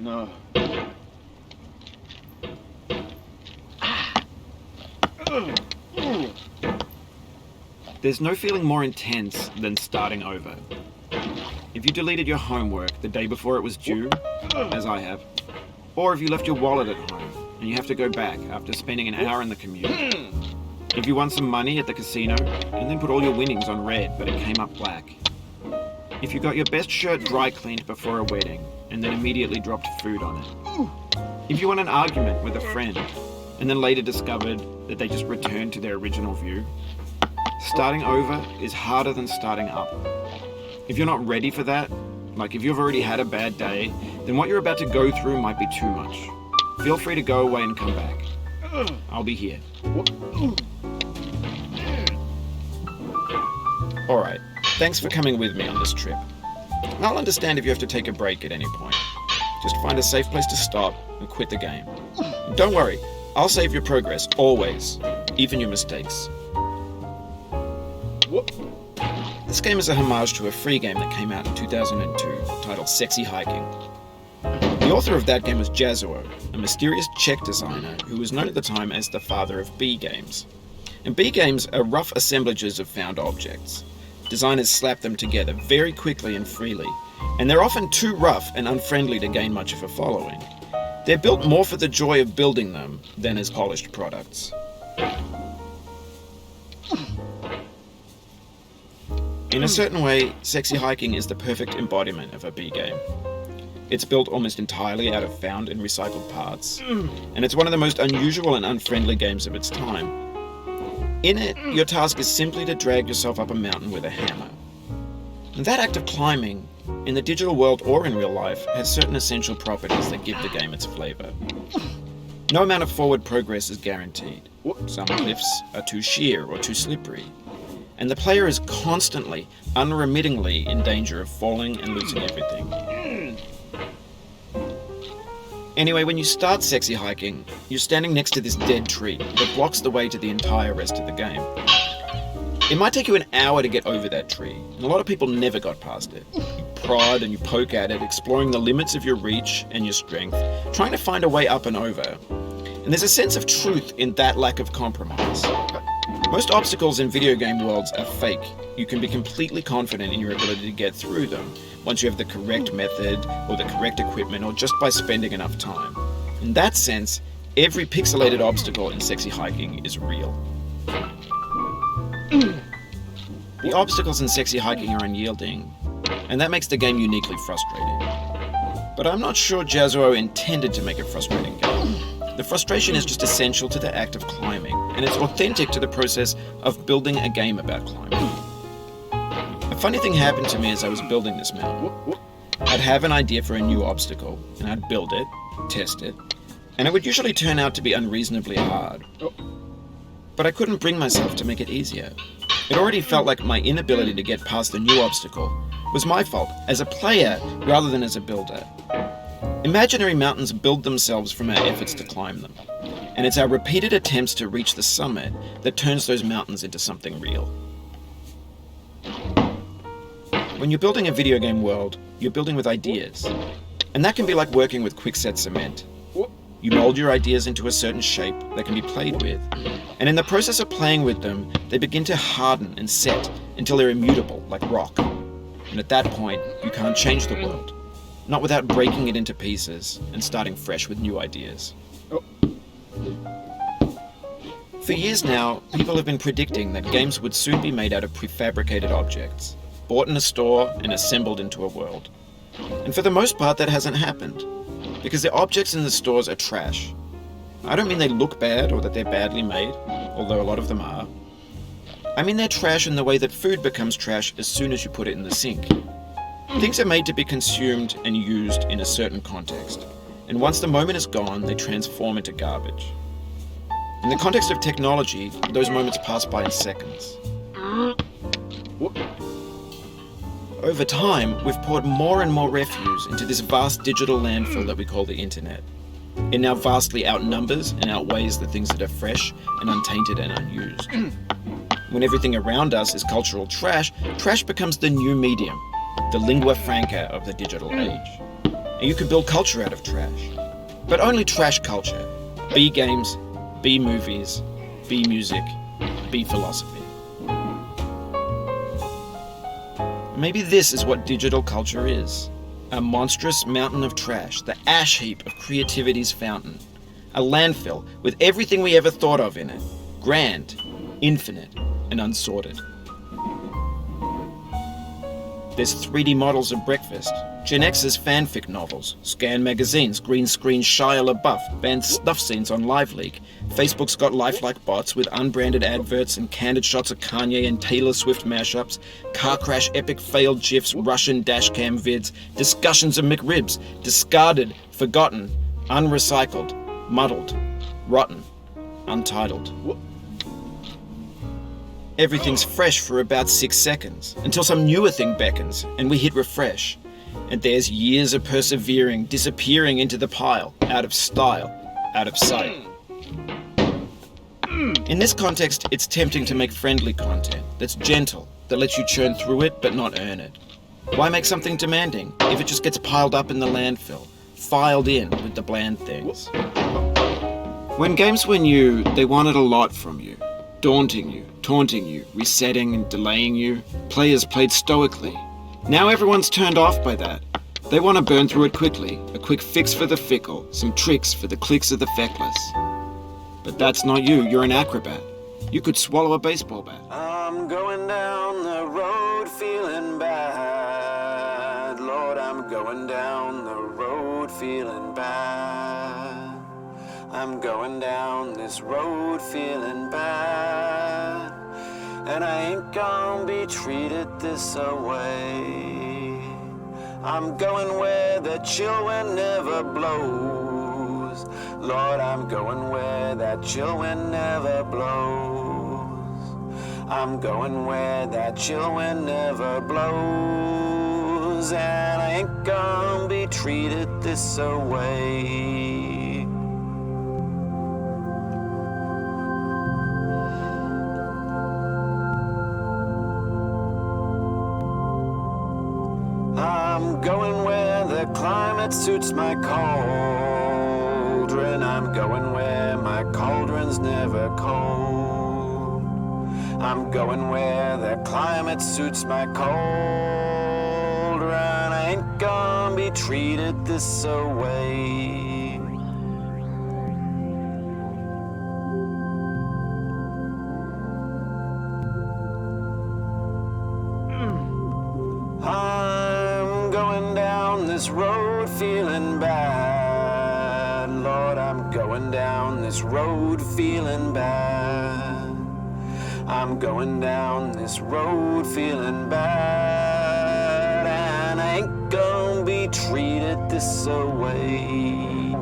No. There's no feeling more intense than starting over. If you deleted your homework the day before it was due, as I have, or if you left your wallet at home and you have to go back after spending an hour in the commute. If you won some money at the casino and then put all your winnings on red but it came up black. If you got your best shirt dry cleaned before a wedding and then immediately dropped food on it. If you won an argument with a friend and then later discovered that they just returned to their original view. Starting over is harder than starting up. If you're not ready for that, like if you've already had a bad day, then what you're about to go through might be too much. Feel free to go away and come back. I'll be here. Alright, thanks for coming with me on this trip. I'll understand if you have to take a break at any point. Just find a safe place to stop and quit the game. Don't worry, I'll save your progress, always, even your mistakes. This game is a homage to a free game that came out in 2002, titled Sexy Hiking. The author of that game was Jazuo, a mysterious Czech designer who was known at the time as the father of B games. And B games are rough assemblages of found objects. Designers slap them together very quickly and freely, and they're often too rough and unfriendly to gain much of a following. They're built more for the joy of building them than as polished products. In a certain way, Sexy Hiking is the perfect embodiment of a B game. It's built almost entirely out of found and recycled parts, and it's one of the most unusual and unfriendly games of its time. In it, your task is simply to drag yourself up a mountain with a hammer. And that act of climbing, in the digital world or in real life, has certain essential properties that give the game its flavor. No amount of forward progress is guaranteed. Some cliffs are too sheer or too slippery. And the player is constantly, unremittingly in danger of falling and losing everything. Anyway, when you start Sexy Hiking, you're standing next to this dead tree that blocks the way to the entire rest of the game. It might take you an hour to get over that tree, and a lot of people never got past it. You prod and you poke at it, exploring the limits of your reach and your strength, trying to find a way up and over. And there's a sense of truth in that lack of compromise. Most obstacles in video game worlds are fake. You can be completely confident in your ability to get through them once you have the correct method or the correct equipment or just by spending enough time. In that sense, every pixelated obstacle in Sexy Hiking is real. The obstacles in Sexy Hiking are unyielding, and that makes the game uniquely frustrating. But I'm not sure Jazuo intended to make a frustrating game. The frustration is just essential to the act of climbing, and it's authentic to the process of building a game about climbing. A funny thing happened to me as I was building this mountain. I'd have an idea for a new obstacle, and I'd build it, test it, and it would usually turn out to be unreasonably hard. But I couldn't bring myself to make it easier. It already felt like my inability to get past the new obstacle was my fault as a player rather than as a builder. Imaginary mountains build themselves from our efforts to climb them, and it's our repeated attempts to reach the summit that turns those mountains into something real. When you're building a video game world, you're building with ideas, and that can be like working with quickset cement. You mold your ideas into a certain shape that can be played with, and in the process of playing with them, they begin to harden and set until they're immutable, like rock. And at that point, you can't change the world. Not without breaking it into pieces and starting fresh with new ideas. For years now, people have been predicting that games would soon be made out of prefabricated objects, bought in a store and assembled into a world. And for the most part, that hasn't happened, because the objects in the stores are trash. I don't mean they look bad or that they're badly made, although a lot of them are. I mean they're trash in the way that food becomes trash as soon as you put it in the sink. Things are made to be consumed and used in a certain context, and once the moment is gone, they transform into garbage. In the context of technology, those moments pass by in seconds. Over time, we've poured more and more refuse into this vast digital landfill that we call the internet. It now vastly outnumbers and outweighs the things that are fresh and untainted and unused. When everything around us is cultural trash, trash becomes the new medium, the lingua franca of the digital age. and you could build culture out of trash. But only trash culture. B games, B movies, B music, B philosophy. Maybe this is what digital culture is. A monstrous mountain of trash, the ash heap of creativity's fountain. A landfill with everything we ever thought of in it. Grand, infinite, and unsorted. There's 3D models of breakfast, Gen X's fanfic novels, scan magazines, green screen Shia LaBeouf, banned stuff scenes on LiveLeak. Facebook's got lifelike bots with unbranded adverts and candid shots of Kanye and Taylor Swift mashups, car crash epic failed gifs, Russian dashcam vids, discussions of McRibs, discarded, forgotten, unrecycled, muddled, rotten, untitled. Everything's fresh for about 6 seconds, until some newer thing beckons, and we hit refresh. And there's years of persevering, disappearing into the pile, out of style, out of sight. In this context, it's tempting to make friendly content that's gentle, that lets you churn through it but not earn it. Why make something demanding if it just gets piled up in the landfill, filed in with the bland things? When games were new, they wanted a lot from you. Daunting you, taunting you, resetting and delaying you. Players played stoically. Now everyone's turned off by that. They want to burn through it quickly, a quick fix for the fickle, some tricks for the clicks of the feckless. But that's not you, you're an acrobat. You could swallow a baseball bat. I'm going down the road feeling bad. Lord, I'm going down the road feeling bad. I'm going down this road feeling bad. And I ain't gonna be treated this away. I'm going where the chill wind never blows. Lord, I'm going where that chill wind never blows. I'm going where that chill wind never blows. And I ain't gonna be treated this away. I'm going where the climate suits my cauldron. I'm going where my cauldron's never cold. I'm going where the climate suits my cauldron. I ain't gonna be treated this away. I'm going down this road feeling bad. Lord, I'm going down this road feeling bad. I'm going down this road feeling bad. And I ain't gonna be treated this away.